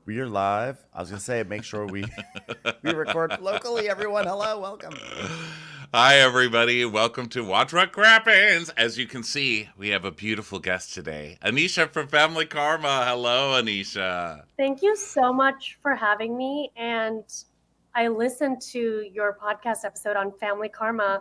We are live. I was gonna say, make sure we record locally. Everyone, hello, welcome. Hi, everybody. Welcome to Watch What Crappens. As you can see, we have a beautiful guest today, Anisha from Family Karma. Hello, Anisha. Thank you so much for having me. And I listened to your podcast episode on family karma,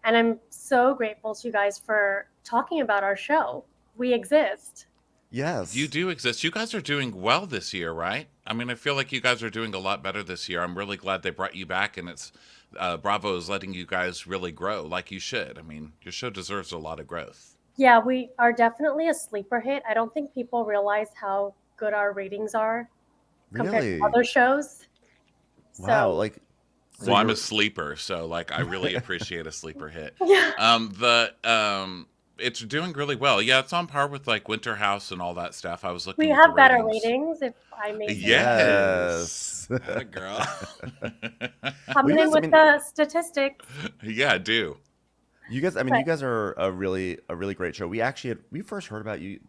and I'm so grateful to you guys for talking about our show. We exist. You Yes, do exist. You guys are doing well this year, right? I mean, I feel like you guys are doing a lot better this year. I'm really glad they brought you back, and it's Bravo is letting you guys really grow like you should. I mean, your show deserves a lot of growth. Yeah, we are definitely a sleeper hit. I don't think people realize how good our ratings are compared to really. other shows. Wow, So, so Well, I'm a you're sleeper, so like I really appreciate a sleeper hit. yeah, The it's doing really well. Yeah, it's on par with like Winter House and all that stuff. I was we looking at the have better ratings. ratings, if I may say so. Yes. yes. Atta girl. Well, Coming in with the statistics. Yeah, I do. you But guys are a really great show. We first heard about you,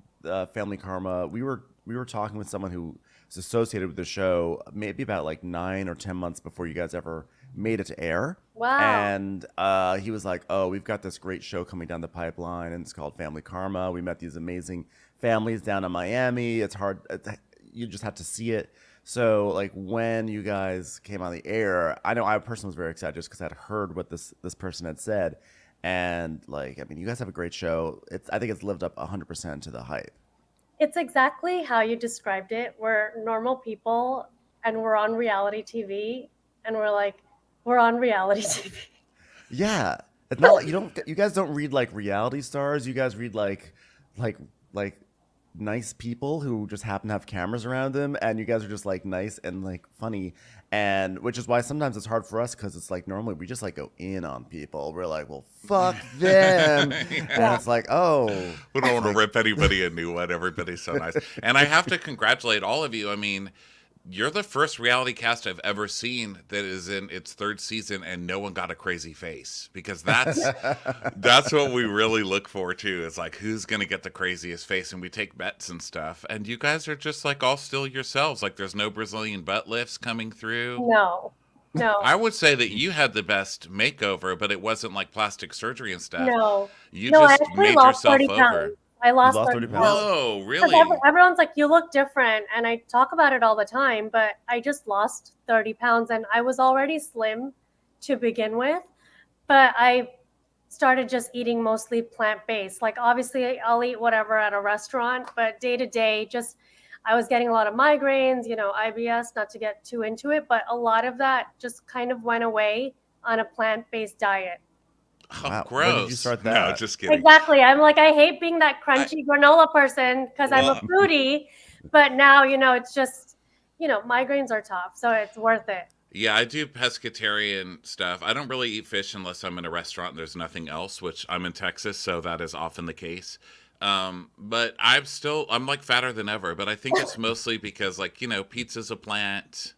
Family Karma. We were talking with someone who is associated with the show, maybe about like 9 or 10 months before you guys ever made it to air. wow. And he was like, "Oh, we've got this great show coming down the pipeline, and it's called Family Karma. We met these amazing families down in Miami. It's hard; you just have to see it." So, like, when you guys came on the air, I know I personally was very excited just because I'd heard what this person had said, and like, I mean, you guys have a great show. I think it's lived up 100% to the hype. It's exactly how you described it. We're normal people and we're on reality TV and we're like, we're on reality TV. Yeah, it's not like you guys don't read like reality stars. You guys read like like nice people who just happen to have cameras around them, and you guys are just like nice and like funny, and which is why sometimes it's hard for us because it's like normally we just like go in on people. We're like, well, fuck them, and Yeah. Yeah. it's like, oh, We don't want to like rip anybody a new one. Everybody's so nice. And I have to congratulate all of you. I mean, you're the first reality cast I've ever seen that is in its third season and no one got a crazy face because that's what we really look for too. Is like who's gonna get the craziest face, and we take bets and stuff. And you guys are just like all still yourselves. Like there's no Brazilian butt lifts coming through. No, no, I would say that you had the best makeover, but it wasn't like plastic surgery and stuff. no, You no. I just actually made lost yourself 30 over. pounds. I you lost lost 30 30 pounds. pounds. Whoa, Because really? everyone's like, you look different. And I talk about it all the time, but I just lost 30 pounds and I was already slim to begin with. But I started just eating mostly plant-based. Like obviously I'll eat whatever at a restaurant, but day to day just I was getting a lot of migraines, IBS, not to get too into it, but a lot of that just kind of went away on a plant-based diet. Oh, Wow, when did you gross. start No, that? just kidding. Exactly. I'm like I hate being that I crunchy granola person because I'm a well, foodie, but now, it's just, migraines are tough, so it's worth it. yeah, I do pescatarian stuff. I don't really eat fish unless I'm in a restaurant and there's nothing else, which I'm in Texas, so that is often the case. But I'm like fatter than ever, but I think it's mostly because like, pizza's a plant,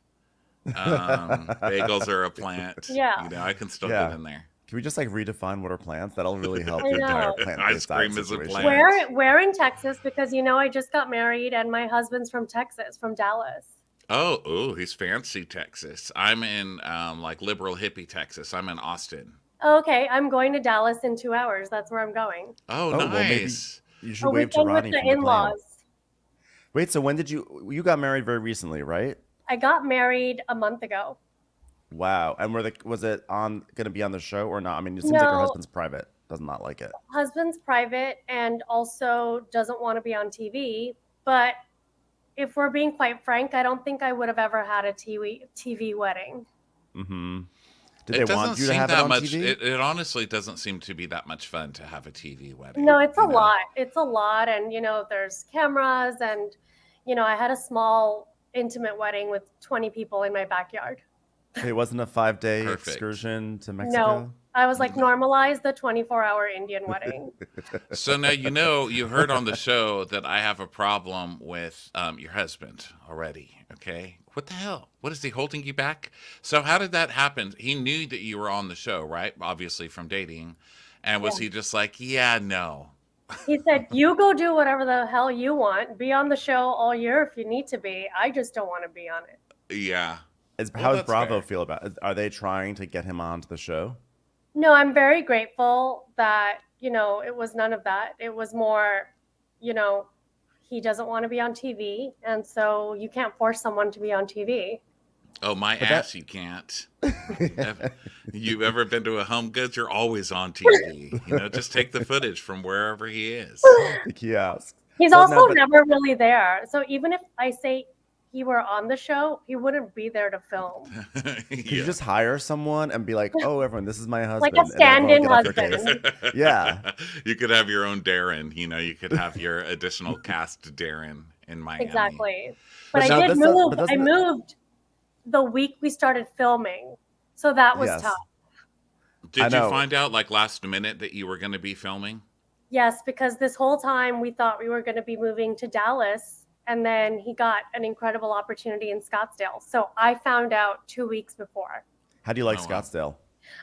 bagels are a plant, Yeah, I can still get Yeah. in there. Can we just like redefine what are plants? That'll really help I the entire know. Ice plant-based diet cream is a situation. plant. Where in Texas? Because I just got married and my husband's from Texas, from Dallas. Oh, he's fancy Texas. I'm in like liberal hippie Texas. I'm in Austin. Okay, I'm going to Dallas in 2 hours. That's where I'm going. Oh, Oh, well, maybe nice. you should A wave to weekend with Ronnie the from the plane. in-laws. Wait, so when did you got married very recently, right? I got married a month ago. Wow. And was it on going to be on the show or not? I mean, it seems like your No, husband's private, does not like it. husband's private and also doesn't want to be on TV. But if we're being quite frank, I don't think I would have ever had a TV wedding. Mm-hmm. Did they It doesn't want you to seem have it that on much. TV? It honestly doesn't seem to be that much fun to have a TV wedding. No, it's a lot. It's a lot. And, there's cameras and, I had a small intimate wedding with 20 people in my backyard. It wasn't a 5-day Perfect. excursion to No, Mexico? I was like, normalize the 24-hour Indian wedding. So now you heard on the show that I have a problem with your husband already. Okay, what the hell? What is he holding you back? So how did that happen? He knew that you were on the show, right? Obviously from dating, and was Yeah. he just like, yeah, no? He said, "You go do whatever the hell you want. Be on the show all year if you need to be. I just don't want to be on it." Yeah. Well, How does that's Bravo fair. feel about it? Are they trying to get him onto the show? No, I'm very grateful that, it was none of that. It was more, you know, he doesn't want to be on TV, and so you can't force someone to be on TV. Oh, my But ass, that you can't. Ev- You ever been to a Home Goods? You're always on TV. Just take the footage from wherever he is. the kiosk. He's Well, also no, but never really there. So even if I say he were on the show, he wouldn't be there to film. could you Yeah. just hire someone and be like, "Oh, everyone, this is my Like a husband," and then everyone will stand-in get off their case? husband. Yeah, You could have your own Darren. You could have your additional cast Darren in Miami. Exactly. But but I now did this does, move. but I doesn't it? moved the week we started filming. So that was tough. Yes, I Did you know. find out like last minute that you were going to be filming? Yes, because this whole time we thought we were going to be moving to Dallas, and then he got an incredible opportunity in Scottsdale. So I found out 2 weeks before. How do you like Oh wow. Scottsdale?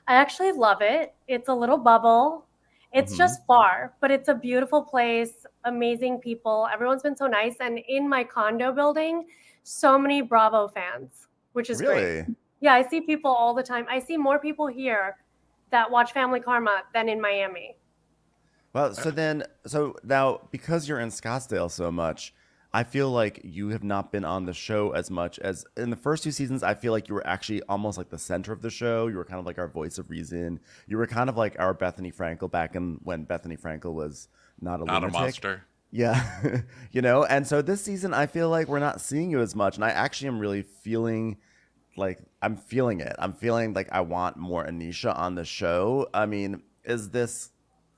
I actually love it. It's a little bubble. It's Hmm. just far, but it's a beautiful place, amazing people. Everyone's been so nice. And in my condo building, so many Bravo fans, which is great. Really? Yeah, I see people all the time. I see more people here that watch Family Karma than in Miami. Well, Uh, so now because you're in Scottsdale so much, I feel like you have not been on the show as much as in the first two seasons. I feel like you were actually almost like the center of the show. You were kind of like our voice of reason. You were kind of like our Bethany Frankel back in when Bethany Frankel was not a Not a lunatic. monster. Yeah, And so this season, I feel like we're not seeing you as much, and I actually am really feeling like I'm feeling it. I'm feeling like I want more Anisha on the show. I mean, is this?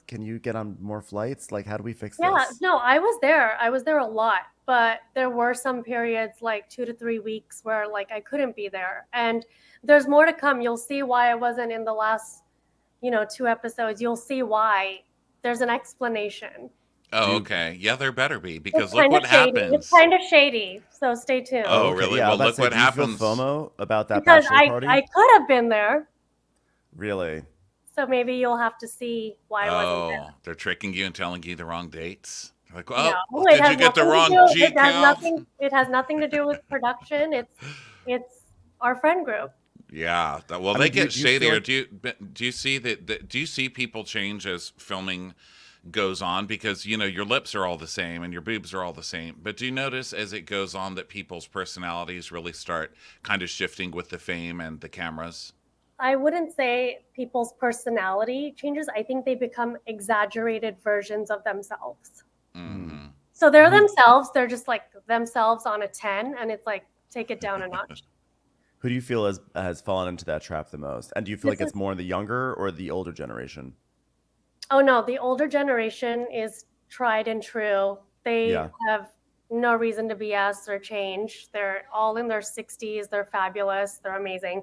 Can you get on more flights? Like, how do we fix Yeah, this? no, I was there. I was there a lot, but there were some periods like 2 to 3 weeks where like I couldn't be there. And there's more to come. You'll see why I wasn't in the last, 2 episodes. You'll see why. There's an explanation. Do Oh, you? okay. Yeah, there better be It's because look kind of what shady. It's happens. kind of shady. So stay Oh, Oh, tuned okay. really? Yeah, I was Well, about to look say, what do you feel happens. FOMO about that because bachelor I party? could have been there. Really? So maybe you'll have to see why I wasn't there. Oh, they're tricking you and telling you the wrong dates. Like, No, oh, it did has you get the nothing to wrong do. G count? It has nothing to do with production. It's our friend group. Yeah. Well, I they mean, get do you feel shadier. like Do you see do you see people change as filming goes on? Because your lips are all the same and your boobs are all the same. But do you notice as it goes on that people's personalities really start kind of shifting with the fame and the cameras? I wouldn't say people's personality changes. I think they become exaggerated versions of themselves. mhm. Hmm. So they're who themselves. They're just like themselves on a 10, and it's like take it down a notch. who do you feel has fallen into that trap the most? And do you feel This like is it's more the younger or the older generation? Oh no, the older generation is tried and true. They Yeah. have no reason to BS or change. They're all in their 60s. They're fabulous. They're amazing.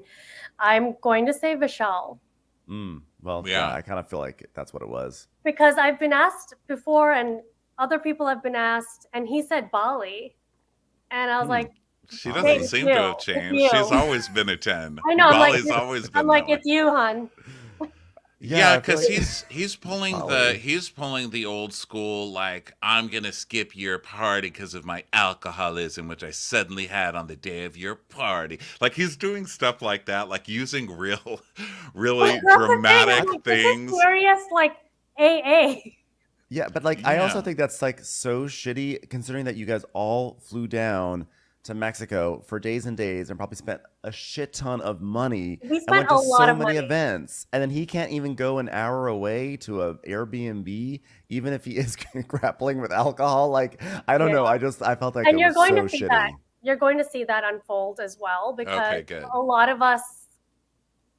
I'm going to say Vishal Well, yeah, Yeah. I kind of feel like that's what it was. because I've been asked before and other people have been asked, and he said Bali. And I was Hmm. like, She hey, doesn't Bali. it's seem to you. have It's changed. She's you. always been a 10. I know. Bali's always I'm been like, that way. it's you, hun. Yeah, Yeah, I feel because like he's pulling Bali. the old school like I'm gonna skip your party because of my alcoholism, which I suddenly had on the day of your party. Like he's doing stuff like that, like using real, But really that's the thing. I'm dramatic like, this is things. serious, like AA. Yeah, but like I also Yeah. think that's like so shitty considering that you guys all flew down to Mexico for days and days and probably spent a shit ton of money We and spent went a to lot so of many money. events. And then he can't even go an hour away to a Airbnb, even if he is grappling with alcohol. Like, I don't Yeah. know. I felt like And it you're was going so to see that. shitty. You're going to see that unfold as well because Okay, good. a lot of us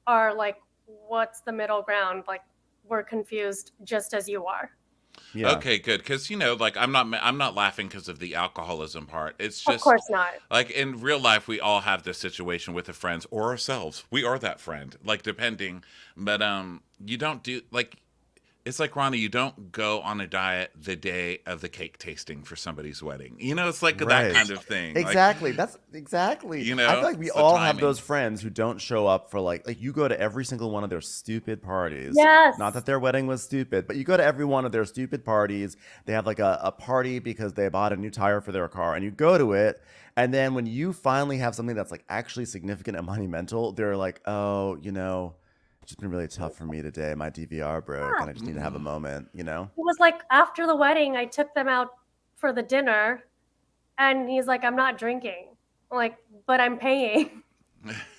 are like, what's the middle ground? Like, we're confused just as you are. Yeah. Okay, good. Because like I'm not laughing because of the alcoholism part. It's Of just course not. like in real life, we all have this situation with a friend or ourselves. We are that friend, like depending. But you don't do like It's like, Ronnie, you don't go on a diet the day of the cake tasting for somebody's wedding. It's like that Right. kind of thing. Like, Exactly. That's exactly. I feel like we it's the all have timing. those friends who don't show up for like you go to every single one of their stupid parties. Not Yes. that their wedding was stupid, but you go to every one of their stupid parties. They have like a party because they bought a new tire for their car and you go to it. And then when you finally have something that's like actually significant and monumental, they're like, oh, it's just been really tough for me today. My DVR broke Yeah. and I just need to have a moment. It was like after the wedding, I took them out for the dinner, and he's like, I'm not drinking. I'm like, but I'm paying.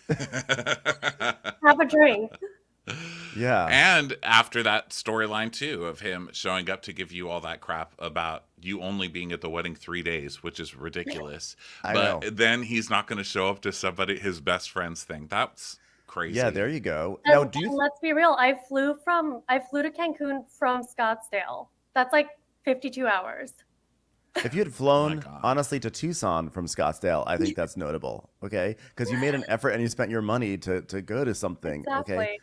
Have a drink. Yeah. And after that storyline too of him showing up to give you all that crap about you only being at the wedding 3 days, which is ridiculous. I know. But then he's not going to show up to somebody his best friend's thing. That's Yeah, crazy. there you go. Now, And let's be real, I flew to Cancun from Scottsdale. That's like 52 hours. if you had Oh my flown god. honestly to Tucson from Scottsdale, I think that's notable. Okay, because you made an effort and you spent your money to go to something. Okay, Exactly.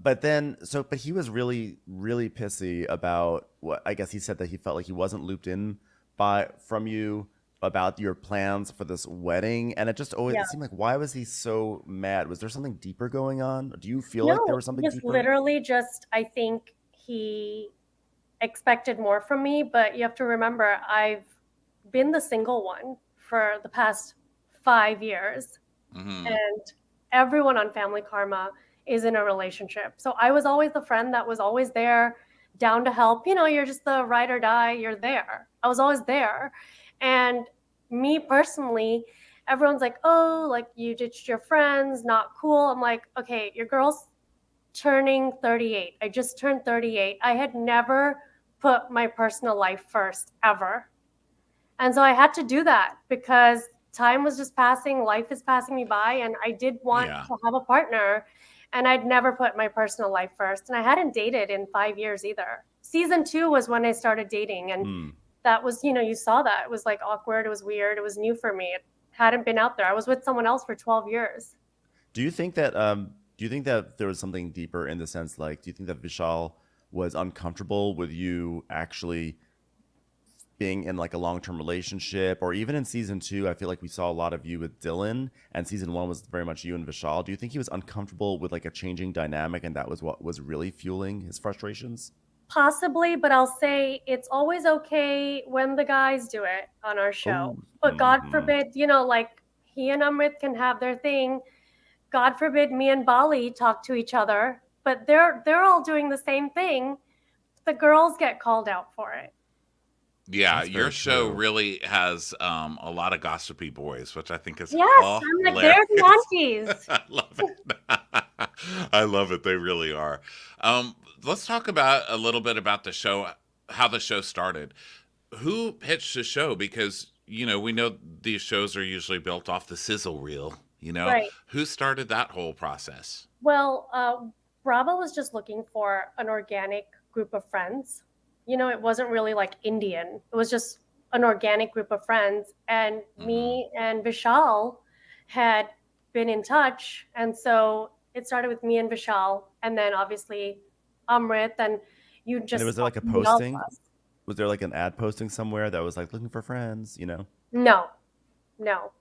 but he was really really pissy about what I guess he said that he felt like he wasn't looped in from you about your plans for this wedding, and it just always Yeah. it seemed like why was he so mad? Was there something deeper going on? Do you feel like there No, was something just deeper? literally just, I think he expected more from me, but you have to remember, I've been the single one for the past 5 years, Hmm. and everyone on Family Karma is in a relationship. So I was always the friend that was always there, down to help. You're just the ride or die, you're there. I was always there. And me personally, everyone's like, oh, like you ditched your friends, not cool. I'm like, okay, your girl's turning 38. I just turned 38. I had never put my personal life first ever. And so I had to do that because time was just passing, life is passing me by, and I did want Yeah. to have a partner. And I'd never put my personal life first. And I hadn't dated in 5 years either. Season 2 was when I started dating. And Hmm. that was, you saw that. It was like awkward. It was weird. It was new for me. It hadn't been out there. I was with someone else for 12 years. Do you think that there was something deeper in the sense like do you think that Vishal was uncomfortable with you actually being in like a long-term relationship or even in season 2 I feel like we saw a lot of you with Dylan and season 1 was very much you and Vishal. Do you think he was uncomfortable with like a changing dynamic and that was what was really fueling his frustrations? Possibly, but I'll say it's always okay when the guys do it on our show. Oh, But God hmm. forbid, like he and Amrit can have their thing. God forbid me and Bali talk to each other, but they're all doing the same thing. The girls get called out for it. Yeah, That's your very show true. really has a lot of gossipy boys, which I think is Yes, I'm like they're the hilarious. aunties. I love it. I love it. They really are. Let's talk about a little bit about the show, how the show started. Who pitched the show? Because we know these shows are usually built off the sizzle reel. Right. Who started that whole process? Well, Bravo was just looking for an organic group of friends. It wasn't really like Indian. It was just an organic group of friends. And Hmm. me and Vishal had been in touch. And so it started with me and Vishal, and then obviously Amrit, and you And just was there saw like a somebody else. posting? Was there like an ad posting somewhere that was like looking for friends? No, no,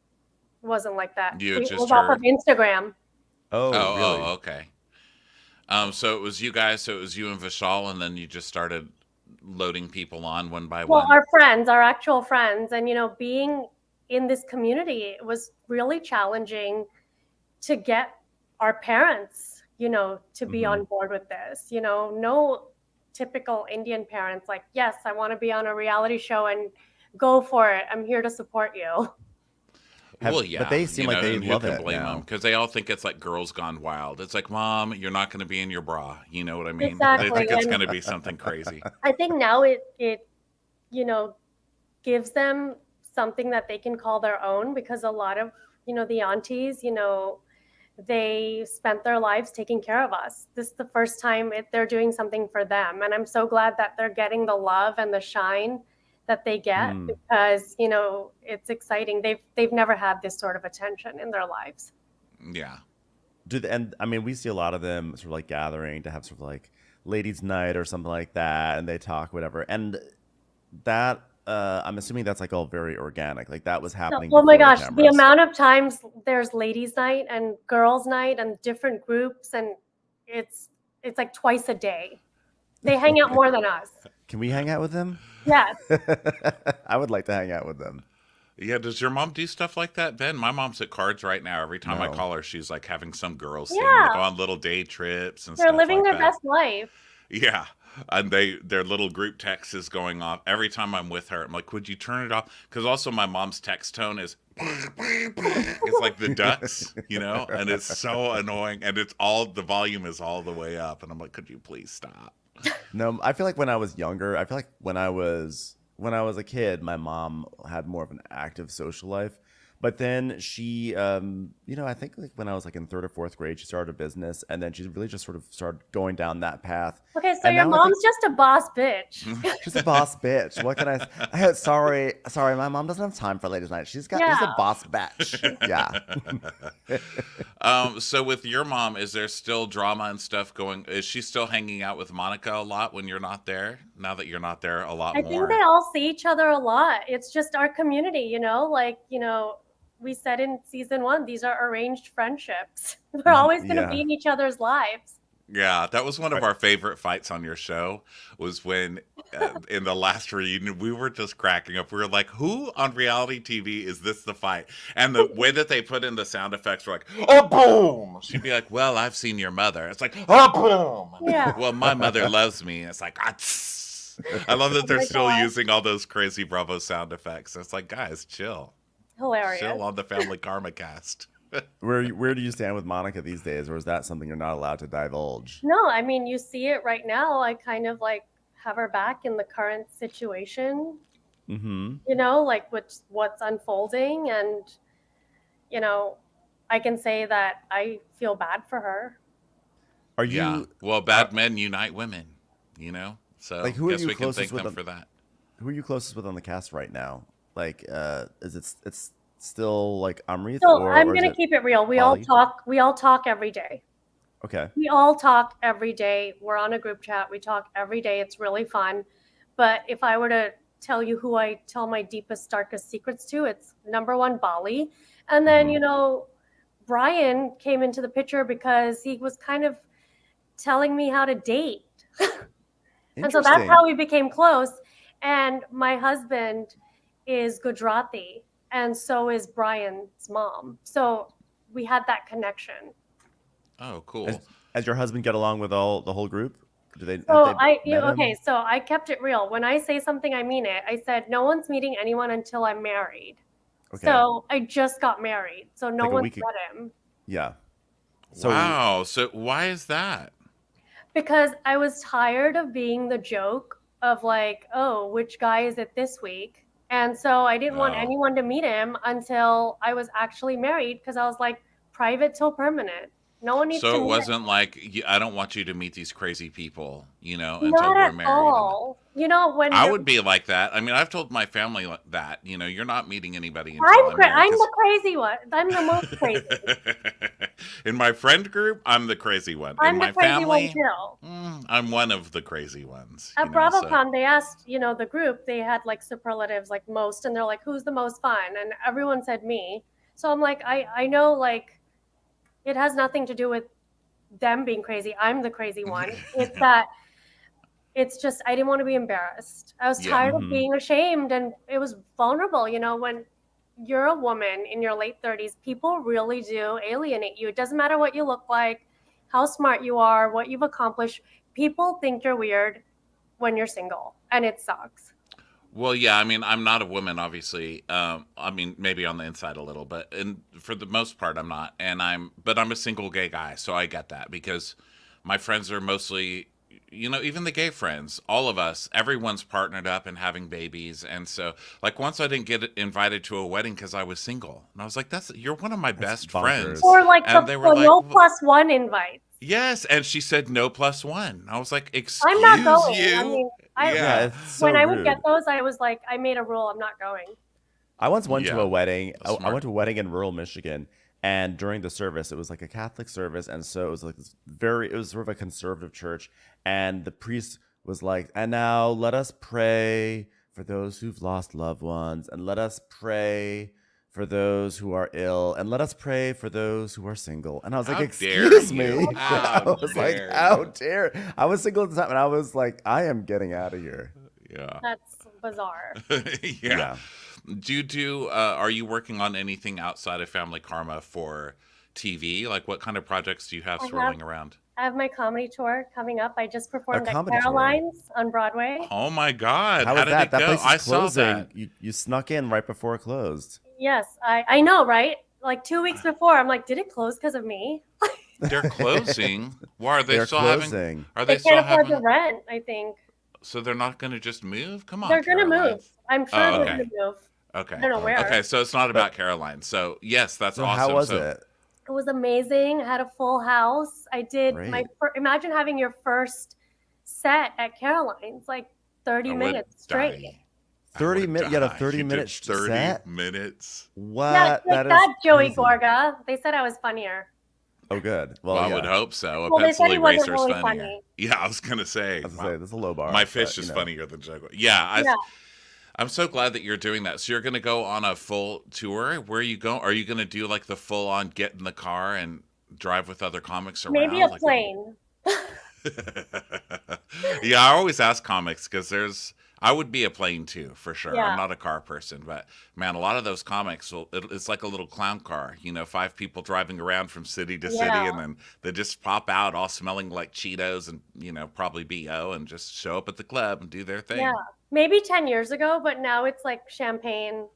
it wasn't like that. You had It just was off of heard. Instagram. Oh, Oh, really? okay. So it was you guys. So it was you and Vishal, and then you just started loading people on one by Well, one. our friends, our actual friends, and being in this community, it was really challenging to get our parents, to be Hmm. on board with this. No typical Indian parents like, yes, I want to be on a reality show and go for it. I'm here to support you. Well, But yeah, they seem like they and who love can it blame them? now. Because they all think it's like Girls Gone Wild. It's like, Mom, you're not going to be in your bra. You know what I mean? They Exactly. think it's And going to be something crazy. I think now it you know gives them something that they can call their own, because a lot of the aunties, they spent their lives taking care of us. This is the first time they're doing something for them, and I'm so glad that they're getting the love and the shine that they get, Hmm. because it's exciting. They've never had this sort of attention in their lives. Yeah. And I mean, we see a lot of them sort of like gathering to have sort of like ladies' night or something like that, and they talk whatever. And that I'm assuming that's like all very organic. Like that was So, happening oh my before the gosh, the cameras. amount of times there's ladies' night and girls' night and different groups, and it's it's like twice a day. They hang out more than us. Can we hang out with them? Yes. I would like to hang out with them. Yeah, does your mom do stuff like that, Ben? My mom's at cards right now. Every time I No. call her, she's like having some girls thing. They Yeah. go on little day trips and They're stuff living like their that. best life. Yeah. And their little group text is going off every time I'm with her. I'm like, would you turn it off? Because also my mom's text tone is it's like the ducks, and it's so annoying. And it's all the volume is all the way up. And I'm like, could you please stop? No, I feel like when I was younger, I feel like when I was a kid, my mom had more of an active social life. But then she, I think like when I was like in third or fourth grade, she started a business, and then she really just sort of started going down that path. Okay, so And your now I think mom's just a boss bitch. she's a boss bitch. What can sorry, my mom doesn't have time for ladies' night. She's Yeah. a boss bitch. Yeah. So with your mom, is there still drama and stuff going? Is she still hanging out with Monica a lot when you're not there? Now that you're not there a lot I think more. they all see each other a lot. It's just our community, we said in season 1, these are arranged friendships. We're always going to be Yeah. in each other's lives. Yeah, that was one of our favorite fights on your show. Was when in the last reunion we were just cracking up. We were like, "Who on reality TV is this the fight?" And the way that they put in the sound effects were like, "Oh boom!" She'd be like, "Well, I've seen your mother." It's like, "Oh boom!" Yeah. Well, my mother loves me. It's like, ah, tss. I love that Oh they're my still God. using all those crazy Bravo sound effects. It's like, guys, chill, Hilarious. chill on the Family Karma cast. Where do you stand with Monica these days, or is that something you're not allowed to divulge? No, I mean, you see it right now. I kind of like have her back in the current situation, Mm-hmm. like what's unfolding. And, I can say that I feel bad for her. Are Yeah. you Well, are, bad men unite women. So like who are guess you we can closest thank with them on for that. who are you closest with on the cast right now? Like, is it's still like Amrith, So I'm or is gonna it keep it real. We all Holly? talk. We all talk every day. Okay. We all talk every day. We're on a group chat. We talk every day. It's really fun. But if I were to tell you who I tell my deepest, darkest secrets to, it's number one, Bali. And then, Mm-hmm. Brian came into the picture because he was kind of telling me how to date. And so that's Interesting. how we became close. And my husband is Gujarati, and so is Brian's mom. So we had that connection. Oh, As cool. as your husband get along with the whole group? Do they have So they met okay, him? so I kept it real. When I say something, I mean it. I said, no one's meeting anyone until I'm married. Okay. So I just got married. So no Like a one's week. met him Yeah. So Wow. So why is that? because I was tired of being the joke of like, oh, which guy is it this week? And so I didn't want Oh. anyone to meet him until I was actually married because I was like, private till permanent. No one needs So to it meet him. wasn't like I don't want you to meet these crazy people, until Not we're at married. And all. When I you're would be like that. I mean, I've told my family that, you're not meeting anybody until I'm married. I'm the crazy one. I'm the most crazy. In my friend group, I'm the crazy one. In I'm the my crazy one family, too. I'm one of the crazy ones. At So BravoCon, they asked, the group, they had like superlatives like most, and they're like, who's the most fun? And everyone said me. So I'm like, I know like it has nothing to do with them being crazy. I'm the crazy one. It's that it's just I didn't want to be embarrassed. I was yeah. tired of hmm being ashamed, and it was vulnerable, when you're a woman in your late 30s, people really do alienate you. It doesn't matter what you look like, how smart you are, what you've accomplished. People think you're weird when you're single, and it sucks. Well, yeah, I mean, I'm not a woman, obviously. I mean, maybe on the inside a little, but for the most part, I'm not. But I'm a single gay guy, so I get that because my friends are mostly, even the gay friends, all of us, everyone's partnered up and having babies, and so like once I didn't get invited to a wedding because I was single, and I was like, you're one of my That's best bonkers. friends, Or like and the, they were the like, no plus one invite. yes, and she said no plus one. I was like, I'm not excuse going. I you, mean, Yeah, yeah, it's so when I would get rude. those, I was like, I made a rule, I'm not going. I once went to yeah, a wedding. I smart. went to a wedding in rural Michigan, And during the service, it was like a Catholic service, and so it was like it was sort of a conservative church. And the priest was like, "And now let us pray for those who've lost loved ones, and let us pray for those who are ill, and let us pray for those who are single." And I was like, How dare "Excuse me!" you? I How was like, dare "How you? dare?" I was single at the time, and I was like, "I am getting out of here." Yeah. That's bizarre. Yeah. Yeah. Are you working on anything outside of Family Karma for TV? Like what kind of projects do you have I have swirling around? I have my comedy tour coming up. I just A performed at comedy tour. Caroline's on Broadway. Oh my God. How How was did that? it That go? place is I saw closing. that. You snuck in right before it closed. Yes, I know, right? Like 2 weeks before, I'm like, did it close because of me? They're closing. Why are they They're still having closing. are They they can't still afford the having rent, I think. so they're not gonna just move? Come on, They're gonna move. Carolines. I'm sure Oh, they're okay. gonna move. I Okay. don't know Okay. Okay, where. so it's not But about Caroline. So yes, that's so how awesome. was So it? It was amazing. I had a full house. I did Great. imagine having your first set at Caroline's, like 30 I would minutes straight. die. I 30 would minutes. You had a die. 30 You did minute 30 set? minutes. Yeah, What? like That is that, Joey crazy. Gorga. They said I was funnier. Oh, good. Well, Well, I would yeah. hope so. A Well, they said pencil he wasn't eraser's really funnier. funny. Yeah, I was gonna say, I was gonna say, this is a low my bar, fish but is funnier than Jaguar. Yeah. I'm so glad that you're doing that. So you're gonna go on a full tour. Where are you going? Are you gonna do like the full on get in the car and drive with other comics Maybe around? a Like, plane. yeah, I always ask comics because I would be a plane too for sure. I'm Yeah. not a car person, but man, a lot of those comics it's like a little clown car. You know, 5 people driving around from city to city, Yeah. and then they just pop out all smelling like Cheetos and probably bo and just show up at the club and do their Yeah. thing. Maybe 10 years ago, but now it's like champagne,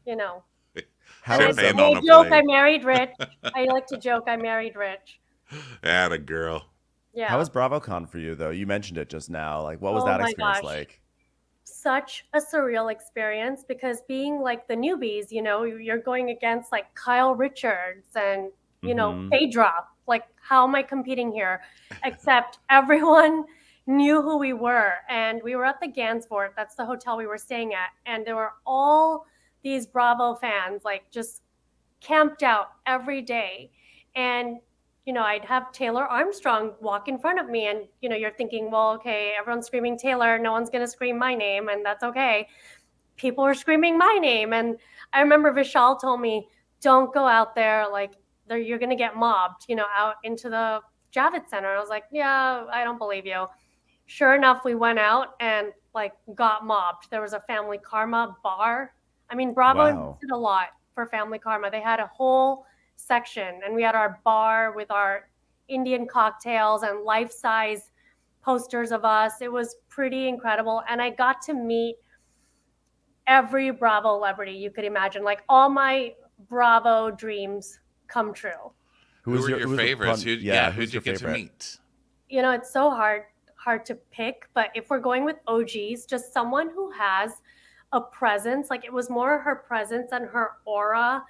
you know. How And is Champagne it? on I a joke I plane. married rich. I like to joke I married rich. Atta girl. How Yeah. was BravoCon for you though? You mentioned it just now. Like, what was Oh that my experience gosh. like? Such a surreal experience because being like the newbies, you're going against like Kyle Richards and, Mm-hmm. Phaedra. Like, how am I competing here? Except everyone knew who we were. And we were at the Gansevoort. That's the hotel we were staying at. And there were all these Bravo fans, like just camped out every day. And, I'd have Taylor Armstrong walk in front of me. And, you're thinking, well, okay, everyone's screaming Taylor. No one's going to scream my name. And that's okay. People were screaming my name. And I remember Vishal told me, don't go out there. Like, you're going to get mobbed, out into the Javits Center. I was like, yeah, I don't believe you. Sure enough, we went out and like got mobbed. There was a Family Karma bar. I mean, Bravo Wow. invested a lot for Family Karma. They had a whole section, and we had our bar with our Indian cocktails and life-size posters of us. It was pretty incredible, and I got to meet every Bravo celebrity you could imagine. Like all my Bravo dreams come true. Who Who was were your your who was the favorites? fun? Yeah, Who'd who's you your get to favorite? meet? It's so hard to pick, but if we're going with OGs, just someone who has a presence. Like it was more her presence and her aura.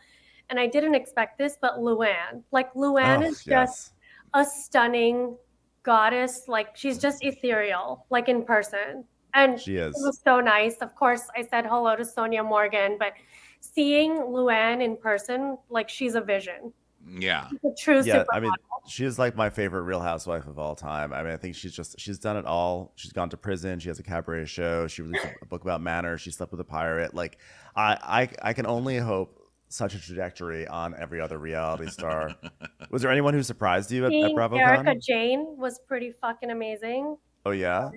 And I didn't expect this, but Luann. Like Luann Oh, is just yes. a stunning goddess. Like she's just ethereal, like in person. And She it is. was so nice. Of course, I said hello to Sonia Morgan, but seeing Luann in person, like she's a vision. Yeah. She's a true Yeah, I mean, supermodel. she is like my favorite Real Housewife of all time. I mean, I think she's done it all. She's gone to prison. She has a cabaret show. She released a book about manners. She slept with a pirate. Like, I can only hope such a trajectory on every other reality star. Was there anyone who surprised you at Seeing Erica BravoCon? Jane was pretty fucking amazing. Oh yeah,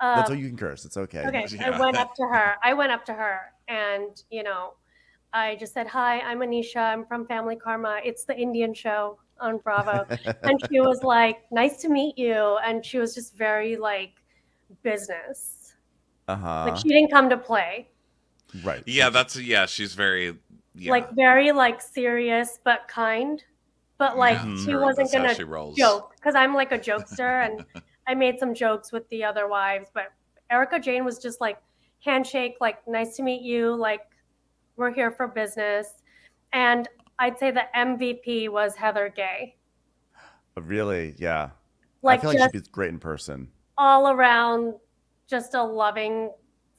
that's Um, all you can curse. It's okay. okay, I Yeah. went up to her. And I just said, "Hi, I'm Anisha. I'm from Family Karma. It's the Indian show on Bravo." And she was like, "Nice to meet you." And she was just very like business. Like Uh-huh. she didn't come to play. Right. Yeah, she's very Like very like serious but kind. But like yeah, she wasn't that's how gonna she rolls. joke because I'm like a jokester and I made some jokes with the other wives. But Erica Jane was just like handshake, like nice to meet you, like we're here for business. And I'd say the MVP was Heather Gay. Really, yeah. I Like feel like she'd just be great in person. all around, just a loving,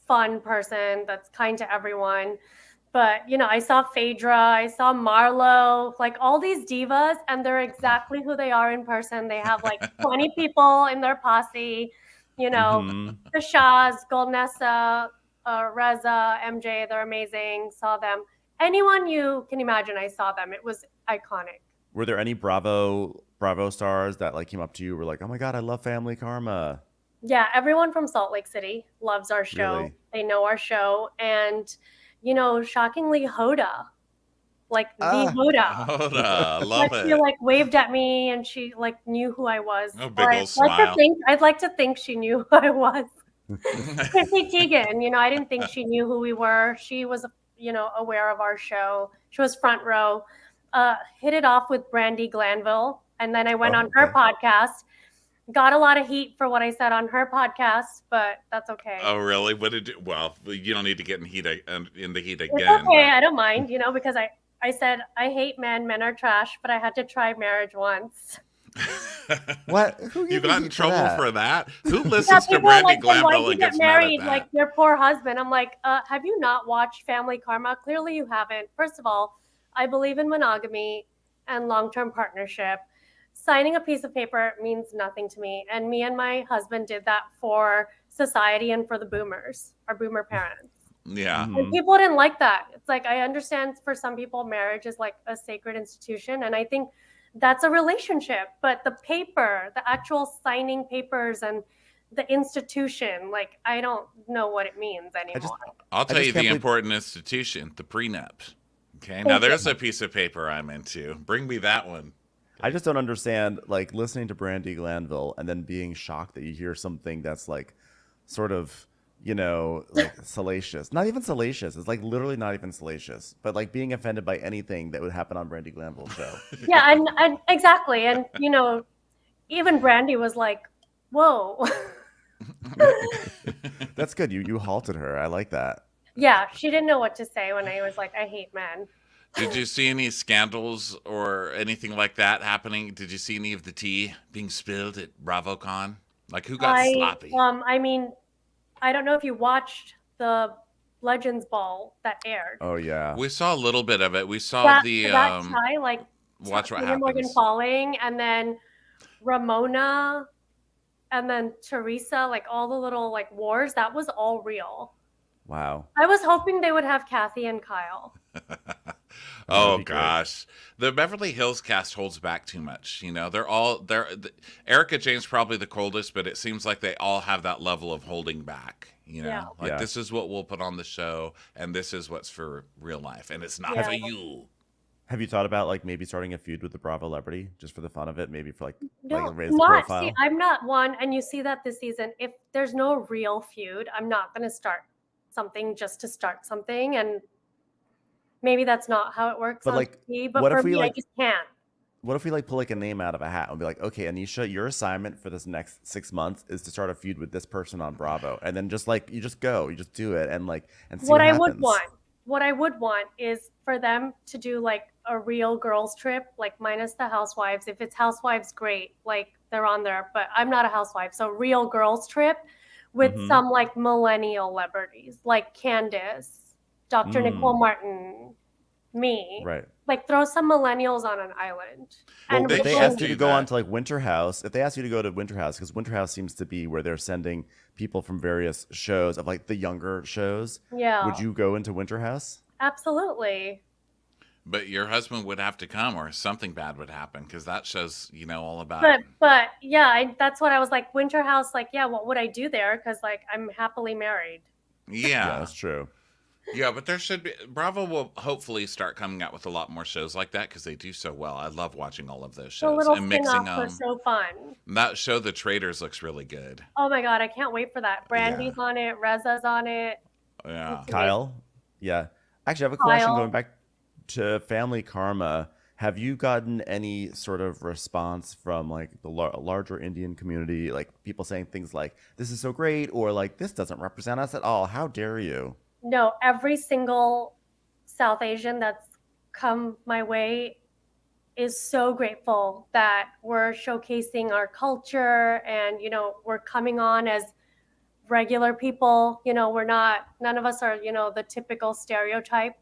fun person that's kind to everyone. But I saw Phaedra, I saw Marlo, like all these divas, and they're exactly who they are in person. They have like 20 people in their posse, you know, Mm-hmm. the Shahs, Golnessa, Reza, MJ, they're amazing. Saw them. Anyone you can imagine, I saw them. It was iconic. Were there any Bravo stars that like came up to you, were like, "Oh my God, I love Family Karma"? Yeah, everyone from Salt Lake City loves our show. Really? They know our show. And, shockingly, Hoda, like the Ah. Hoda. Hoda, Like love she it. like waved at me and she like knew who I was. Oh, Or big old smile. I'd like to think she knew who I was. Chrissy Teigen, I didn't think she knew who we were. She was, aware of our show. She was front row. Hit it off with Brandy Glanville, and then I went Oh, on her okay. podcast. Got a lot of heat for what I said on her podcast, but that's okay. Oh, really? What did it? Well, you don't need to get in the heat It's again. okay. I don't mind, because I said I hate men. Men are trash, but I had to try marriage once. What? Who You gave got in heat for trouble that? for that? Who Yeah, listens to people are Brandy like, "Then why'd Glanville you and get gets mad at married? Like that? your poor husband." I'm like, have you not watched Family Karma? Clearly you haven't. First of all, I believe in monogamy and long-term partnership. Signing a piece of paper means nothing to me. And me and my husband did that for society and for the boomers, our boomer parents. Yeah. And Mm-hmm. people didn't like that. It's like, I understand for some people, marriage is like a sacred institution. And I think that's a relationship. But the paper, the actual signing papers and the institution, like, I don't know what it means I just anymore. I'll I tell you just can't the believe important institution, the prenup. Okay, now Thank you. there's a piece of paper I'm into. Bring me that one. I just don't understand like listening to Brandy Glanville and then being shocked that you hear something that's like sort of, like salacious. Not even salacious. It's like literally not even salacious, but like being offended by anything that would happen on Brandy Glanville's show. Yeah, and exactly. And, even Brandy was like, whoa. That's good. You halted her. I like that. Yeah, she didn't know what to say when I was like, I hate men. Did you see any scandals or anything like that happening? Did you see any of the tea being spilled at BravoCon? Like who got sloppy? I mean, I don't know if you watched the Legends Ball that aired. Oh yeah. We saw a little bit of it. We saw That the that tie, like watch what Taylor Morgan happens. falling, and then Ramona, and then Teresa, like all the little like wars. That was all real. Wow. I was hoping they would have Kathy and Kyle. Oh, Oh that'd be great. gosh, the Beverly Hills cast holds back too much. Erica Jane's probably the coldest, but it seems like they all have that level of holding back. Yeah. Like Yeah. this is what we'll put on the show, and this is what's for real life, and it's not Yeah. for you. Have you thought about like maybe starting a feud with the Bravo celebrity just for the fun of it? Maybe for like No, raise the not profile. see. I'm not one, and you see that this season. If there's no real feud, I'm not going to start something just to start something, and maybe that's not how it works But, on like, TV. But what for if we, me, I like- just can't. What if we like pull like a name out of a hat and be like, okay, Anisha, your assignment for this next 6 months is to start a feud with this person on Bravo, and then just like you just do it and see what I happens. what I would want is for them to do like a real girls trip, like minus the housewives. If it's housewives, great, like they're on there. But I'm not a housewife, so real girls trip with Mhm. some like millennial celebrities, like Candace, Dr. Nicole Mm. Martin, me. Right. Like throw some millennials on an island. Well, And they if they should asked you do to go that. on to like Winter House, if they asked you to go to Winter House, because Winter House seems to be where they're sending people from various shows of like the younger shows, yeah, would you go into Winter House? absolutely. But your husband would have to come, or something bad would happen, because that show's all about. But yeah, that's what I was like. Winter House, like, yeah, what would I do there? Because like I'm happily married. Yeah, Yeah, that's true. yeah, but there should be. Bravo will hopefully start coming out with a lot more shows like that because they do so well. I love watching all of those The shows little and mixing spin-offs are them. so fun. That show, The Traders, looks really good. Oh my god, I can't wait for that. Brandy's on it, Reza's on it. Yeah. Kyle? Yeah. Actually, I have a question Kyle. going back to Family Karma. Have you gotten any sort of response from like the larger Indian community, like people saying things like, this is so great, or like, this doesn't represent us at all? How dare you? No, every single South Asian that's come my way is so grateful that we're showcasing our culture and, we're coming on as regular people. We're not, none of us are, the typical stereotype.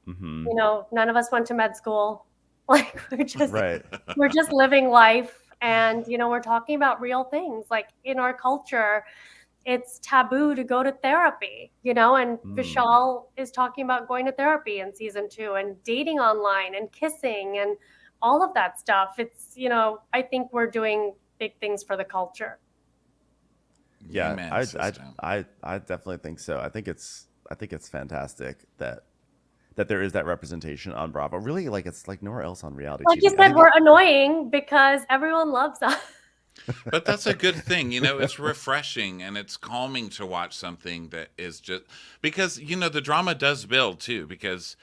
Mm-hmm. You know, none of us went to med school. Like Right. we're just living life, and you know, we're talking about real things. Like in our culture, it's taboo to go to therapy, you know, and Mm. Vishal is talking about going to therapy in season 2 and dating online and kissing and all of that stuff. It's, you know, I think we're doing big things for the culture. Yeah, Amen, sister. I definitely think so. I think it's fantastic that there is that representation on Bravo. Really, like it's like nowhere else on reality Like you TV. I said, think it, we're annoying because everyone loves us. But that's a good thing. You know, it's refreshing and it's calming to watch something that is just because, you know, the drama does build too, because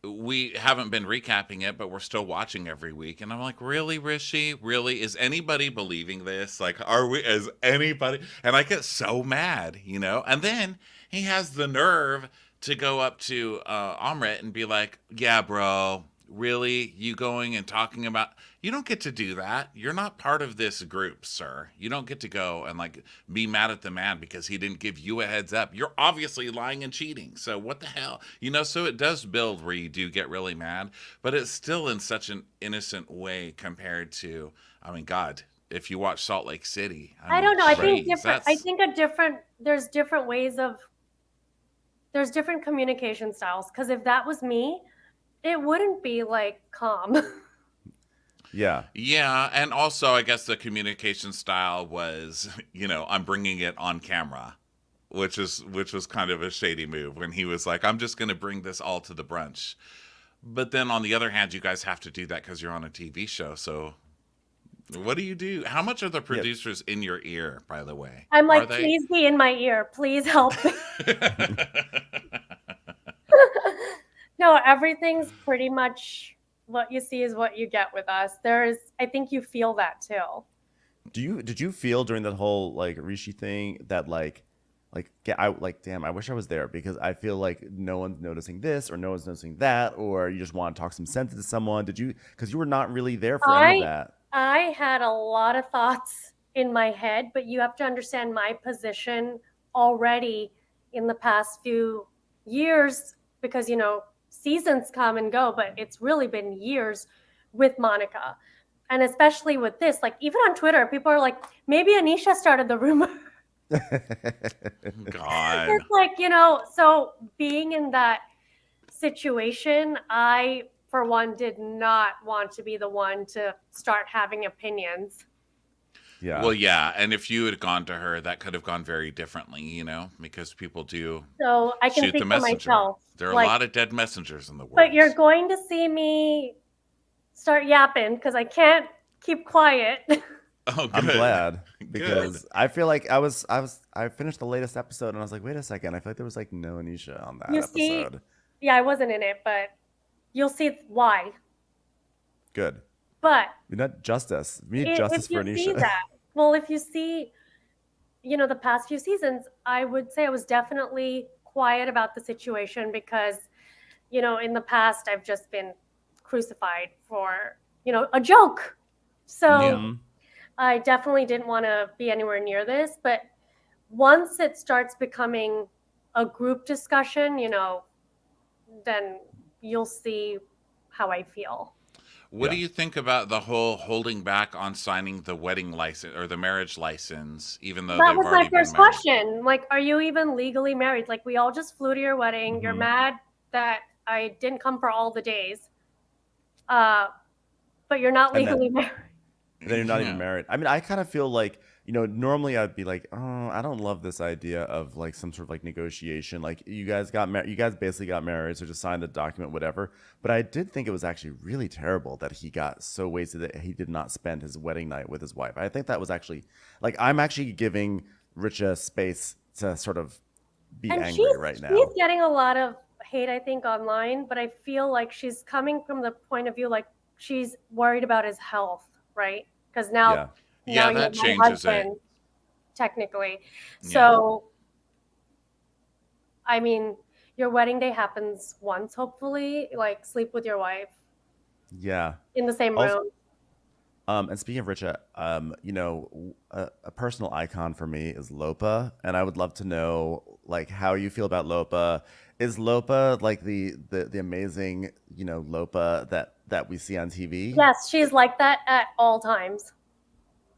we haven't been recapping it, but we're still watching every week. And I'm like, really, Rishi? Really? Is anybody believing this? Like, are we, is anybody? And I get so mad, you know? And then he has the nerve to go up to Amrit and be like, yeah, bro, really? You going and talking about, you don't get to do that. You're not part of this group, sir. You don't get to go and like be mad at the man because he didn't give you a heads up. You're obviously lying and cheating. So what the hell? You know, so it does build where you do get really mad, but it's still in such an innocent way compared to, I mean, God, if you watch Salt Lake City, I I mean, don't know. I right. think geez, different. I that's think a different. There's different ways of. There's different communication styles. Because if that was me, it wouldn't be like calm. Yeah. yeah. And also, I guess the communication style was, you know, I'm bringing it on camera, which was kind of a shady move when he was like, I'm just going to bring this all to the brunch. But then on the other hand, you guys have to do that because you're on a TV show. So what do you do? How much are the Yeah. producers in your ear, by the way? I'm Are like, they? please be in my ear. Please help me. No, everything's pretty much what you see is what you get with us. There's, I think you feel that too. Did you feel during that whole like Rishi thing that I like damn, I wish I was there because I feel like no one's noticing this or no one's noticing that or you just want to talk some sense to someone. Did you because you were not really there for any of I that. I had a lot of thoughts in my head, but you have to understand my position already in the past few years because you know, seasons come and go, but it's really been years with Monica. And especially with this, like even on Twitter, people are like, maybe Anisha started the rumor. God. It's like, you know, so being in that situation, I, for one, did not want to be the one to start having opinions. Yeah. Well, yeah. And if you had gone to her, that could have gone very differently, you know, because people do So I can shoot the speak for messenger. myself. There are a Like, lot of dead messengers in the but world. you're going to see me start yapping because I can't keep quiet. Oh, I'm good. glad Good. because I feel like I finished the latest episode and I was like, wait a second, I feel like there was like no Anisha on that You see, episode. yeah, I wasn't in it, but you'll see why. Good. But We need justice. We need if justice for you see Anisha. that, well, if you see, you know, the past few seasons, I would say I was definitely quiet about the situation because, you know, in the past, I've just been crucified for, you know, a joke. So Yeah. hmm I definitely didn't want to be anywhere near this. But once it starts becoming a group discussion, you know, then you'll see how I feel. What do Yeah. you think about the whole holding back on signing the wedding license or the marriage license, even though That they've was my already been first married? question. Like, are you even legally married? Like, we all just flew to your wedding. You're hmm mad that I didn't come for all the days, uh, but you're not And then legally married. then you're not even Yeah. married. I mean, I kind of feel like, normally I'd be like, oh, I don't love this idea of like some sort of like negotiation. Like you guys got married, you guys basically got married, so just sign the document, whatever. But I did think it was actually really terrible that he got so wasted that he did not spend his wedding night with his wife. I think that was actually like, I'm actually giving Richa space to sort of be And angry right she's now. getting a lot of hate, I think, online. But I feel like she's coming from the point of view like she's worried about his health, right? Because Yeah. now Yeah, you're that my changes it. husband, technically. Yeah. So I mean, your wedding day happens once, hopefully. Like, sleep with your wife Yeah. in the same Also, room. and speaking of Richa, a personal icon for me is Lopa, and I would love to know like how you feel about Lopa, Is Lopa like the amazing, Lopa that we see on TV? Yes, she's like that at all times.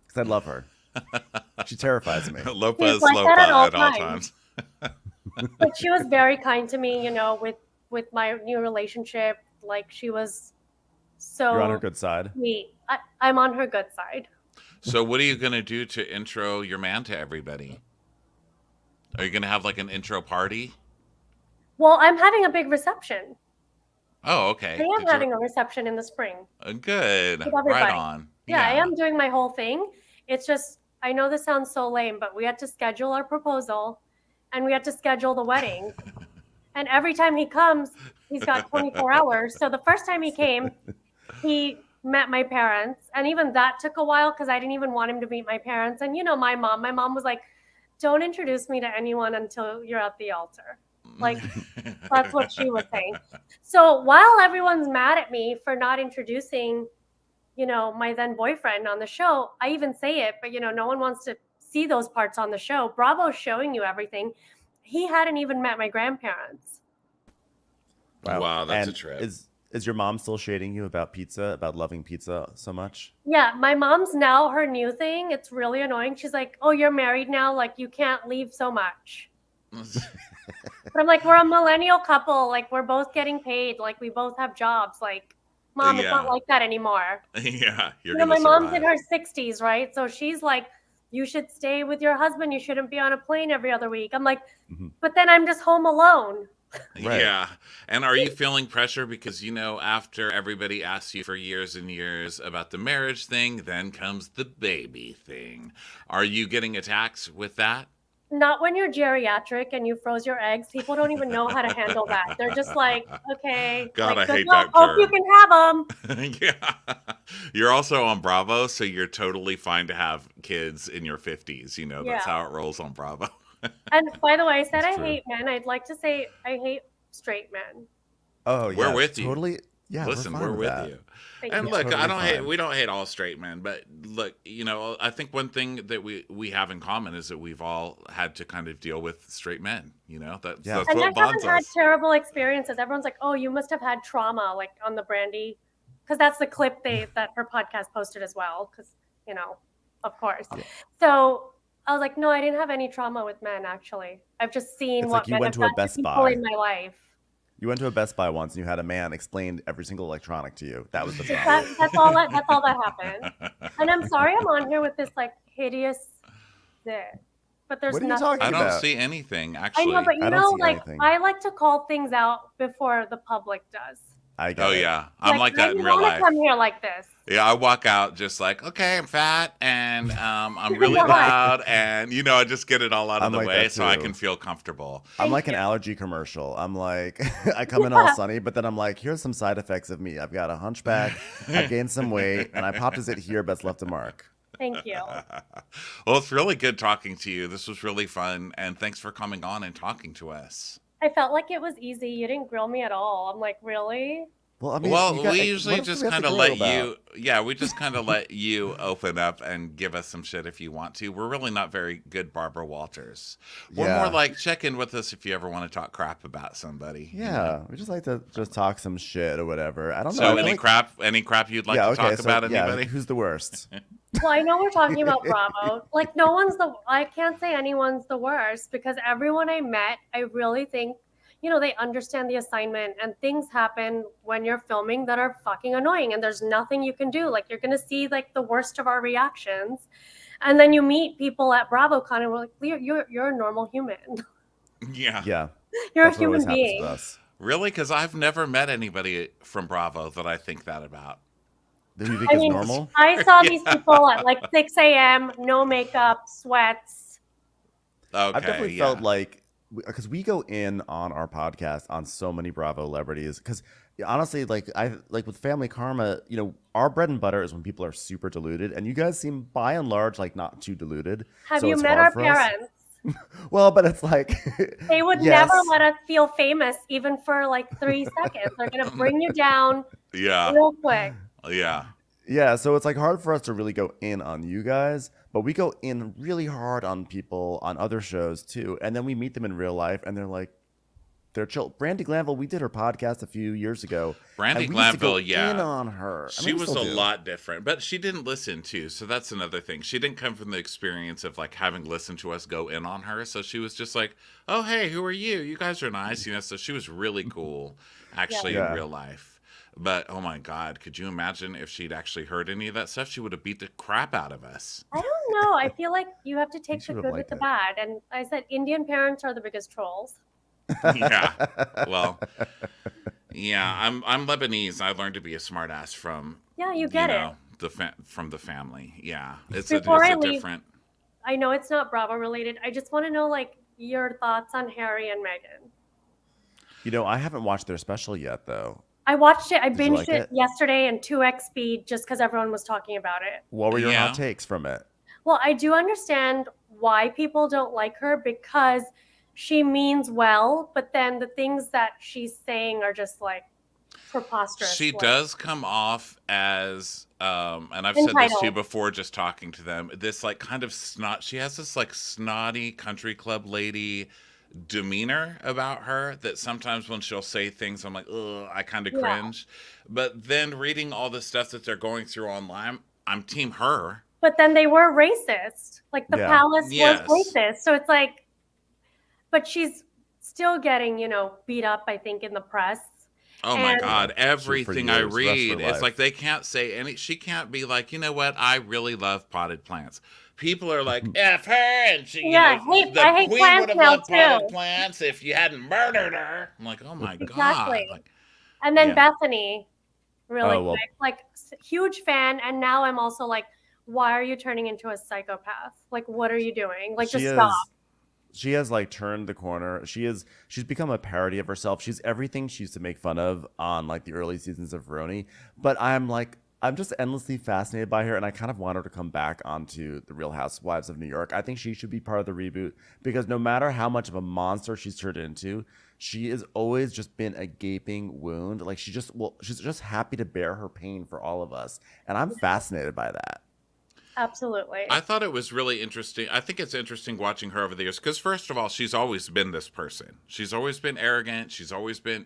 Because I love her. She terrifies me. She's Lopez like that Lopa at all at all times. times. But she was very kind to me, with my new relationship. Like she was You're on her so good side. sweet. I'm on her good side. So what are you going to do to intro your man to everybody? Are you going to have like an intro party? Well, I'm having a big reception. Oh, I okay. am having a reception in the spring Good. with Right everybody. on. Yeah, I am doing my whole thing. It's just, I know this sounds so lame, but we had to schedule our proposal and we had to schedule the wedding. And every time he comes, he's got 24 hours. So the first time he came, he met my parents. And even that took a while because I didn't even want him to meet my parents. And my mom was like, don't introduce me to anyone until you're at the altar. Like, that's what she was saying. So while everyone's mad at me for not introducing, my then boyfriend on the show, I even say it, but no one wants to see those parts on the show. Bravo's showing you everything. He hadn't even met my grandparents. Wow, that's and a trip. Is your mom still shading you about pizza, about loving pizza so much? Yeah, my mom's now her new thing. It's really annoying. She's like, "Oh, you're married now. Like, you can't leave so much." But I'm like, we're a millennial couple. Like, we're both getting paid. Like, we both have jobs. Like, Mom, it's not Yeah. like that anymore. Yeah, you're My gonna mom's in survive. her 60s, right? So she's like, you should stay with your husband. You shouldn't be on a plane every other week. I'm like, Mhm. but then I'm just home alone. Right. Yeah. And are you feeling pressure because after everybody asks you for years and years about the marriage thing, then comes the baby thing. Are you getting attacked with that? Not when you're geriatric and you froze your eggs. People don't even know how to handle that. They're just like, okay, God, like, I good hate luck. that Hope you term. can have them. Yeah. You're also on Bravo, so you're totally fine to have kids in your 50s. Yeah. That's how it rolls on Bravo. And by the way, I said That's I true. hate men. I'd like to say I hate straight men. Oh We're yeah, with you. totally. Yeah, Listen, fine we're with that. you. Thank And you. look, Totally I don't hate. fine. We don't hate all straight men, but look, I think one thing that we have in common is that we've all had to kind of deal with straight men. That's Yeah. that's And I what bonds haven't had us. terrible experiences. Everyone's like, "Oh, you must have had trauma," like on the Brandy, because that's the clip that her podcast posted as well. Because of course. Yeah. So I was like, "No, I didn't have any trauma with men. Actually, I've just seen It's what like you men went have to a done to Best people Buy. in my life." You went to a Best Buy once and you had a man explain every single electronic to you. That was the trauma. That's all that happened. And I'm sorry I'm on here with this like hideous zit, but there's What are you nothing. talking I don't about? see anything I know, actually. but I don't see like anything. I like to call things out before the public does. I get Oh it. yeah, I'm like I that in didn't real wanna life. come here like this. Yeah, I walk out just like, okay, I'm fat and I'm really Why? loud, and I just get it all out of I'm the like way that so I too. can feel comfortable. I'm Thank like an you. allergy commercial. I'm like, I come in all Yeah. sunny, but then I'm like, here's some side effects of me. I've got a hunchback, I've gained some weight, and I popped a zit here, but it's left a mark. Thank you. Well, it's really good talking to you. This was really fun, and thanks for coming on and talking to us. I felt like it was easy. You didn't grill me at all. I'm like, really? Well, I mean, Well, you got, we what usually else do just we have to kind of grill let about? we just kind of let you open up and give us some shit if you want to. We're really not very good Barbara Walters. We're more Yeah. like check in with us if you ever want to talk crap about somebody. Yeah, we just like to just talk some shit or whatever. I don't know. So I feel any crap you'd like yeah, to okay. talk So about yeah, anybody? who's the worst? Well, I know we're talking about Bravo. Like, I can't say anyone's the worst because everyone I met, I really think, they understand the assignment and things happen when you're filming that are fucking annoying and there's nothing you can do. Like, you're going to see like the worst of our reactions. And then you meet people at BravoCon and we're like, you're a normal human. Yeah. Yeah, You're a that's what always human happens being. with us. Really? Because I've never met anybody from Bravo that I think that about. Who you think I is mean, normal? I saw these Yeah. people at like 6 a.m., no makeup, sweats. Okay. I've definitely yeah. felt like because we go in on our podcast on so many Bravo celebrities. Because honestly, like with Family Karma, our bread and butter is when people are super deluded, and you guys seem by and large like not too deluded. Have So you it's met hard our for us. parents? Well, but it's like They would yes. never let us feel famous even for like 3 seconds. They're going to bring you down Yeah. real quick. Yeah. Yeah, so it's like hard for us to really go in on you guys, but we go in really hard on people on other shows too, and then we meet them in real life, and they're they're chill. Brandy Glanville, we did her podcast a few years ago. Brandy and we used to go Glanville, in on her. I she mean, we was still a do. lot different, but she didn't listen too. So that's another thing. She didn't come from the experience of like having listened to us go in on her. So she was just like, "Oh, hey, who are you? You guys are nice," you know. So she was really cool, actually, Yeah. in real life. But oh my God, could you imagine if she'd actually heard any of that stuff? She would have beat the crap out of us. I don't know. I feel like you have to take she the would good have with liked the it. bad. And I said Indian parents are the biggest trolls. Yeah. Well, yeah. I'm Lebanese. I learned to be a smartass from Yeah, you get it. from the family. Yeah, it's Before I a leave, different. I know it's not Bravo related. I just want to know like your thoughts on Harry and Meghan. You know, I haven't watched their special yet, though. I watched it. I Did you binged like it it? yesterday in 2x speed just because everyone was talking about it. What were your Yeah. hot takes from it? Well, I do understand why people don't like her because she means well, but then the things that she's saying are just like preposterous. She like, does come off as, and I've said this to you Entitled. before, just talking to them. This like kind of snot. She has this like snotty country club lady demeanor about her that sometimes when she'll say things, I'm like, ugh, I kind of Yeah. cringe. But then reading all the stuff that they're going through online, I'm team her. But then they were racist. Like the Yeah. palace Yes. was racist. So it's like, but she's still getting, beat up, I think, in the press. Oh my And- God! Everything I years, the rest of her read, it's life. like they can't say any. She can't be like, you know what? I really love potted plants. People are like, "F her," and she, Yeah, I hate queen plants would have now, loved potted too. plants if you hadn't murdered her. I'm like, oh my Exactly. God! Like, And then Yeah. Bethany, really Oh, well- quick, like huge fan. And now I'm also like, why are you turning into a psychopath? Like, what are you doing? Like, just stop. She has like turned the corner. She's become a parody of herself. She's everything she used to make fun of on like the early seasons of Roni. But I'm just endlessly fascinated by her, and I kind of want her to come back onto the Real Housewives of New York. I think she should be part of the reboot because no matter how much of a monster she's turned into, she has always just been a gaping wound. Like she's just happy to bear her pain for all of us, and I'm fascinated by that. Absolutely. I thought it was really interesting. I think it's interesting watching her over the years because, first of all, she's always been this person. She's always been arrogant. She's always been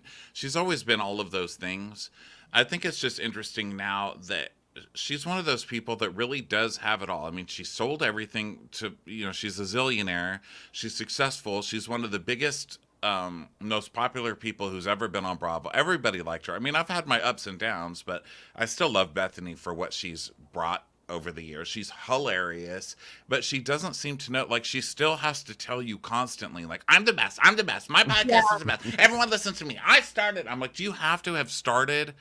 all of those things. I think it's just interesting now that she's one of those people that really does have it all. I mean, she sold everything to, she's a zillionaire. She's successful. She's one of the biggest, most popular people who's ever been on Bravo. Everybody liked her. I mean, I've had my ups and downs, but I still love Bethany for what she's brought over the years. She's hilarious, but she doesn't seem to know, like she still has to tell you constantly, like, I'm the best. My podcast is the best. Everyone listens to me. I started. I'm like, do you have to have started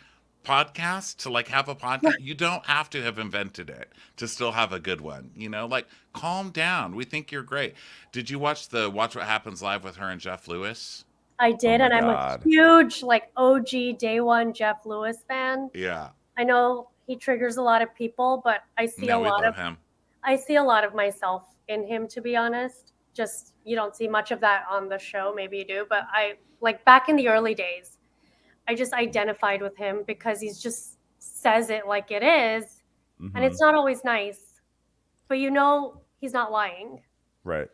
podcast to like have a podcast? You don't have to have invented it to still have a good one, like calm down. We think you're great. Did you watch Watch What Happens Live with her and Jeff Lewis? I did, Oh and my I'm God. a huge like OG day one Jeff Lewis fan. Yeah. I know he triggers a lot of people, but I see No, a we lot love of him. I see a lot of myself in him, to be honest. Just you don't see much of that on the show, maybe you do, but I like back in the early days, I just identified with him because he's just says it like it is, and Mhm. it's not always nice, but he's not lying. Right.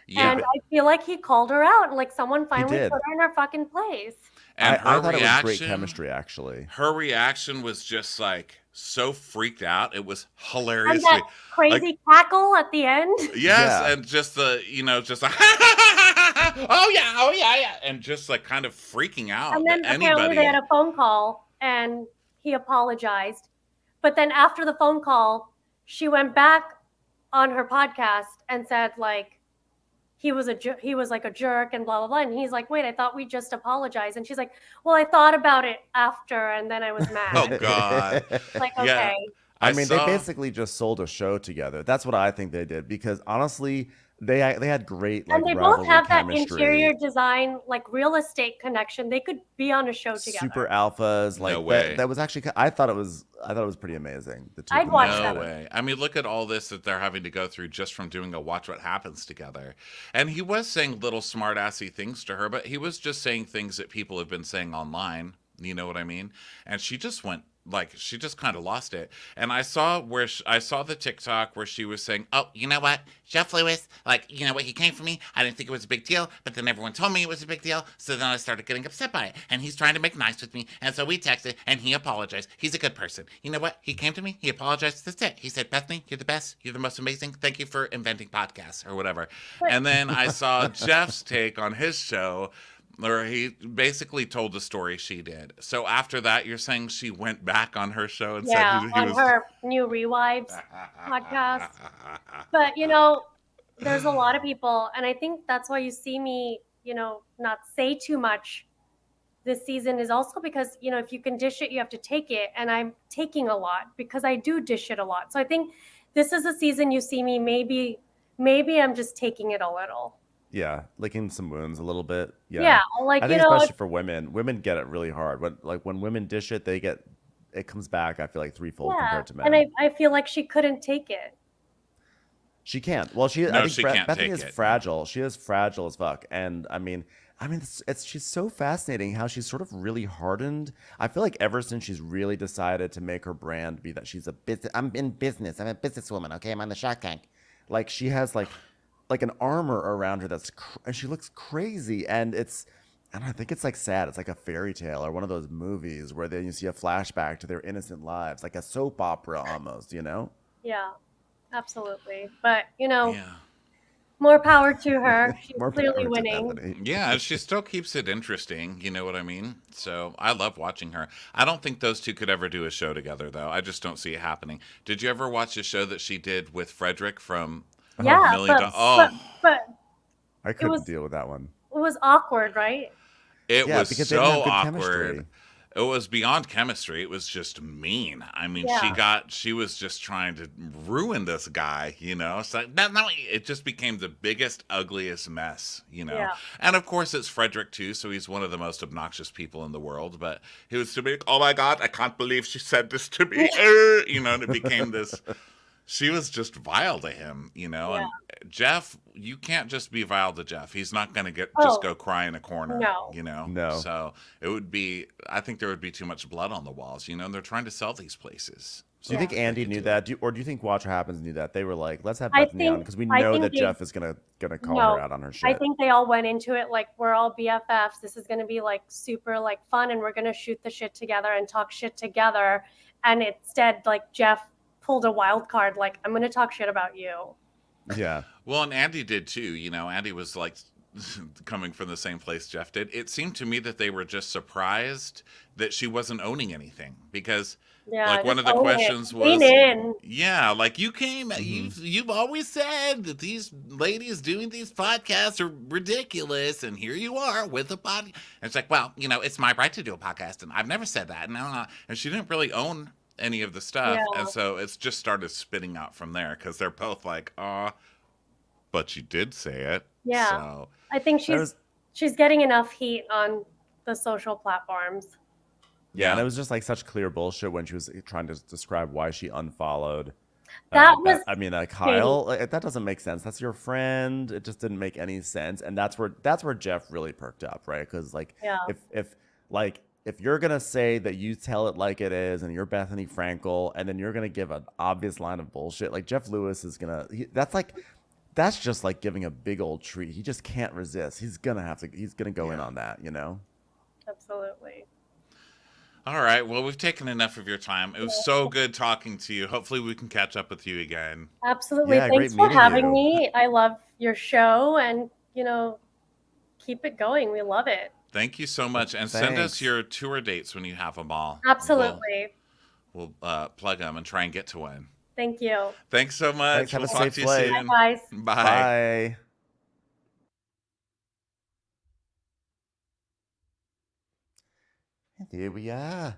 Yeah. And I feel like he called her out, like someone finally did. put her in her fucking place. And I her thought it was reaction, great chemistry, actually. her reaction was just like so freaked out. It was And hilarious. that crazy cackle at the end. Yes, Yeah. and just just like oh yeah, and just like kind of freaking out. And then that apparently anybody, they had a phone call and he apologized. But then after the phone call, she went back on her podcast and said like he was like a jerk and blah blah blah. And he's like, wait, I thought we just apologized. And she's like, well, I thought about it after and then I was mad. Oh, God. Like, Yeah. okay. I mean, saw- they basically just sold a show together. That's what I think they did because honestly, they had great like And they both rivalry have that chemistry. interior design, like real estate connection. They could be on a show together. Super alphas, like No way. that was actually. I thought it was pretty amazing. The two. I'd of them watch No together. that. way. I mean, look at all this that they're having to go through just from doing a Watch What Happens together. And he was saying little smart-assy things to her, but he was just saying things that people have been saying online. You know what I mean? And she just went like she just kind of lost it. And I saw I saw the TikTok where she was saying, "Oh, you know what, Jeff Lewis, like you know what, he came for me. I didn't think it was a big deal, but then everyone told me it was a big deal. So then I started getting upset by it. And he's trying to make nice with me, and so we texted, and he apologized. He's a good person. You know what? He came to me, he apologized. That's it. He said, Bethany, you're the best. You're the most amazing. Thank you for inventing podcasts or whatever." And then I saw Jeff's take on his show or he basically told the story she did. So after that, you're saying she went back on her show and said Yeah, he on was. her new Rewives podcast. But you know, there's a lot of people, and I think that's why you see me, not say too much this season is also because, if you can dish it, you have to take it. And I'm taking a lot because I do dish it a lot. So I think this is a season you see me maybe I'm just taking it a little. Yeah, licking some wounds a little bit. Yeah. Yeah, like, I think especially for women, women get it really hard. When women dish it, it comes back, I feel like threefold yeah. compared to men. And I feel like she couldn't take it. She can't. Well, No, I think she can't Bethany take is it. fragile. She is fragile as fuck. And I mean, she's so fascinating how she's sort of really hardened. I feel like ever since she's really decided to make her brand be that she's a business, I'm in business. I'm a businesswoman. Okay, I'm on the Shark Tank. Like she has like an armor around her and she looks crazy. And I think it's like sad. It's like a fairy tale or one of those movies where then you see a flashback to their innocent lives, like a soap opera almost. Yeah, absolutely. But, Yeah. more power to her. She's More clearly power to winning. Bethany. Yeah, she still keeps it interesting. You know what I mean? So I love watching her. I don't think those two could ever do a show together, though. I just don't see it happening. Did you ever watch the show that she did with Frederick from Yeah, Million but, Dollar? but but I couldn't deal with that one. it was awkward, right? It Yeah, was because they didn't so have good awkward. chemistry. It was beyond chemistry. It was just mean. I mean, Yeah. she was just trying to ruin this guy, So no, it just became the biggest, ugliest mess. Yeah. And of course, it's Frederick too, so he's one of the most obnoxious people in the world. But he was to be like, "Oh my God, I can't believe she said this to me," and it became this. She was just vile to him, Yeah. And Jeff, you can't just be vile to Jeff. He's not going to just Oh, go cry in a corner, no. No. So it would be, I think there would be too much blood on the walls, and they're trying to sell these places. Do you think Yeah. Andy knew that? Or do you think Watch What Happens knew that? They were like, let's have I Bethany on think because we I know think that they Jeff is gonna call no. her out on her I shit. think they all went into it like we're all BFFs. This is gonna be like super like fun, and we're gonna shoot the shit together and talk shit together. And instead, like Jeff pulled a wild card, like I'm gonna talk shit about you. Yeah. Well, and Andy did too. Andy was like coming from the same place Jeff did. It seemed to me that they were just surprised that she wasn't owning anything because Yeah, like one just of the own it. questions Lean was, in. yeah, like you came, Mhm. you've always said that these ladies doing these podcasts are ridiculous, and here you are with a pod. And it's like, well, it's my right to do a podcast, and I've never said that. No. And she didn't really own any of the stuff, Yeah. and so it's just started spitting out from there because they're both like, but you did say it. Yeah. So I think she's getting enough heat on the social platforms. Yeah, and it was just like such clear bullshit when she was trying to describe why she unfollowed. That was Kyle. That doesn't make sense. That's your friend. It just didn't make any sense, and that's where Jeff really perked up, right? Because Yeah. if you're gonna say that you tell it like it is, and you're Bethany Frankel, and then you're gonna give an obvious line of bullshit, like Jeff Lewis is that's just like giving a big old treat. He just can't resist. He's gonna go in on that, Absolutely. all right. Well, we've taken enough of your time. It was so good talking to you. Hopefully, we can catch up with you again. Absolutely. Yeah, Thanks great for meeting having you. me. I love your show, and keep it going. We love it. Thank you so much, and send us Thanks. your tour dates when you have them all. Absolutely. We'll plug them and try and get to one. Thank you. Thanks so much. Thanks. Have We'll a talk safe to you flight. soon. Bye, guys. Bye. Bye. And here we are.